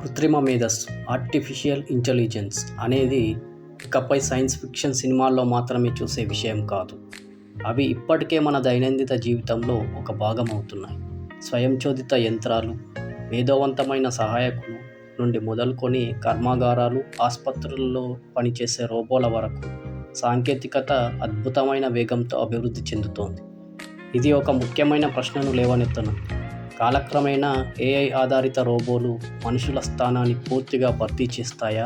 కృత్రిమ మేధస్సు artificial intelligence అనేది ఇకపై సైన్స్ ఫిక్షన్ సినిమాల్లో మాత్రమే చూసే విషయం కాదు. అవి ఇప్పటికే మన దైనందిన జీవితంలో ఒక భాగం అవుతున్నాయి. స్వయంచోదిత యంత్రాలు, మేధోవంతమైన సహాయకులు నుండి మొదలుకొని కర్మాగారాలు, ఆసుపత్రుల్లో పనిచేసే రోబోల వరకు సాంకేతికత అద్భుతమైన వేగంతో అభివృద్ధి చెందుతోంది. ఇది ఒక ముఖ్యమైన ప్రశ్నను లేవనెత్తును. కాలక్రమేణా ఏఐ ఆధారిత రోబోలు మనుషుల స్థానాన్ని పూర్తిగా భర్తీ చేస్తాయా?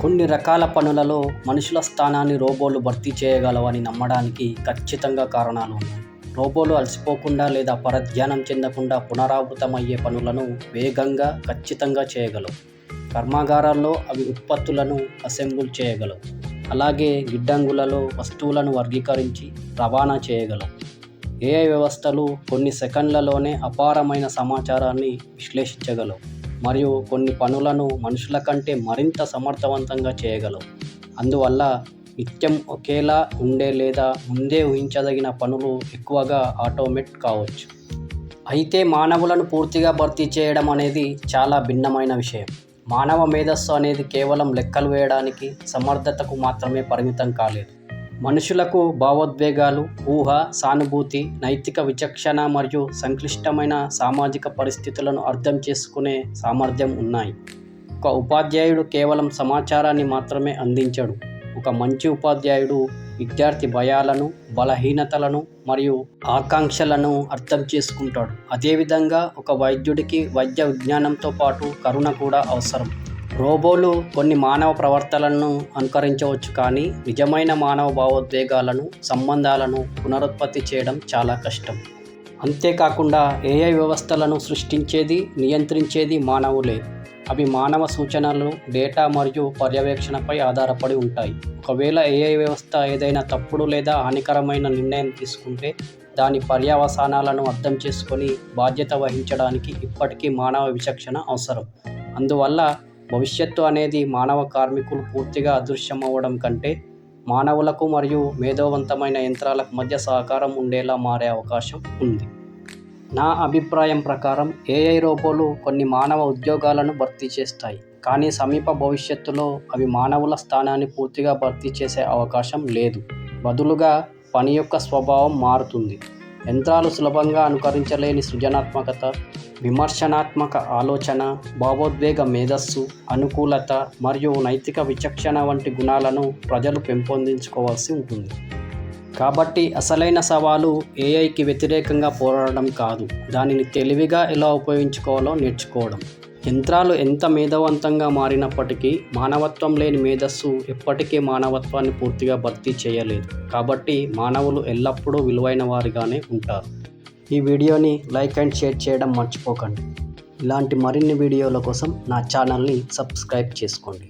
కొన్ని రకాల పనులలో మనుషుల స్థానాన్ని రోబోలు భర్తీ చేయగలవని నమ్మడానికి ఖచ్చితంగా కారణాలు ఉన్నాయి. రోబోలు అలసిపోకుండా లేదా పరధ్యానం చెందకుండా పునరావృతమయ్యే పనులను వేగంగా, ఖచ్చితంగా చేయగలవు. కర్మాగారాల్లో అవి ఉత్పత్తులను అసెంబుల్ చేయగలవు. అలాగే గిడ్డంగులలో వస్తువులను వర్గీకరించి రవాణా చేయగలవు. ఏఐ వ్యవస్థలు కొన్ని సెకన్లలోనే అపారమైన సమాచారాన్ని విశ్లేషించగలవు మరియు కొన్ని పనులను మనుషుల కంటే మరింత సమర్థవంతంగా చేయగలవు. అందువల్ల నిత్యం ఒకేలా ఉండే లేదా ముందే ఊహించదగిన పనులు ఎక్కువగా ఆటోమేట్ కావచ్చు. అయితే మానవులను పూర్తిగా భర్తీ చేయడం అనేది చాలా భిన్నమైన విషయం. మానవ మేధస్సు అనేది కేవలం లెక్కలు వేయడానికి, సమర్థతకు మాత్రమే పరిమితం కాలేదు. మనుషులకు భావోద్వేగాలు, ఊహ, సానుభూతి, నైతిక విచక్షణ మరియు సంక్లిష్టమైన సామాజిక పరిస్థితులను అర్థం చేసుకునే సామర్థ్యం ఉన్నాయి. ఒక ఉపాధ్యాయుడు కేవలం సమాచారాన్ని మాత్రమే అందించడు. ఒక మంచి ఉపాధ్యాయుడు విద్యార్థి భయాలను, బలహీనతలను మరియు ఆకాంక్షలను అర్థం చేసుకుంటాడు. అదేవిధంగా ఒక వైద్యుడికి వైద్య విజ్ఞానంతో పాటు కరుణ కూడా అవసరం. రోబోలు కొన్ని మానవ ప్రవర్తనలను అనుకరించవచ్చు, కానీ నిజమైన మానవ భావోద్వేగాలను, సంబంధాలను పునరుత్పత్తి చేయడం చాలా కష్టం. అంతేకాకుండా ఏఐ వ్యవస్థలను సృష్టించేది, నియంత్రించేది మానవులే. అవి మానవ సూచనలు, డేటా మరియు పర్యవేక్షణపై ఆధారపడి ఉంటాయి. ఒకవేళ ఏఐ వ్యవస్థ ఏదైనా తప్పుడు లేదా హానికరమైన నిర్ణయం తీసుకుంటే దాని పర్యవసానాలను అర్థం చేసుకొని బాధ్యత వహించడానికి ఇప్పటికీ మానవ విచక్షణ అవసరం. అందువల్ల భవిష్యత్తు అనేది మానవ కార్మికులు పూర్తిగా అదృశ్యమవ్వడం కంటే మానవులకు మరియు మేధోవంతమైన యంత్రాలకు మధ్య సహకారం ఉండేలా మారే అవకాశం ఉంది. నా అభిప్రాయం ప్రకారం ఏఐ రోబోలు కొన్ని మానవ ఉద్యోగాలను భర్తీ చేస్తాయి, కానీ సమీప భవిష్యత్తులో అవి మానవుల స్థానాన్ని పూర్తిగా భర్తీ చేసే అవకాశం లేదు. బదులుగా పని యొక్క స్వభావం మారుతుంది. యంత్రాలు సులభంగా అనుకరించలేని సృజనాత్మకత, విమర్శనాత్మక ఆలోచన, భావోద్వేగ మేధస్సు, అనుకూలత మరియు నైతిక విచక్షణ వంటి గుణాలను ప్రజలు పెంపొందించుకోవాల్సి ఉంటుంది. కాబట్టి అసలైన సవాలు ఏఐకి వ్యతిరేకంగా పోరాడడం కాదు, దానిని తెలివిగా ఎలా ఉపయోగించుకోవాలో నేర్చుకోవడం. యంత్రాలు ఎంత మేధవంతంగా మారినప్పటికీ మానవత్వం లేని మేధస్సు ఎప్పటికీ మానవత్వాన్ని పూర్తిగా భర్తీ చేయలేదు. కాబట్టి మానవులు ఎల్లప్పుడూ విలువైన వారిగానే ఉంటారు. ఈ వీడియోని లైక్ అండ్ షేర్ చేయడం మర్చిపోకండి. ఇలాంటి మరిన్ని వీడియోల కోసం నా ఛానల్ని సబ్స్క్రైబ్ చేసుకోండి.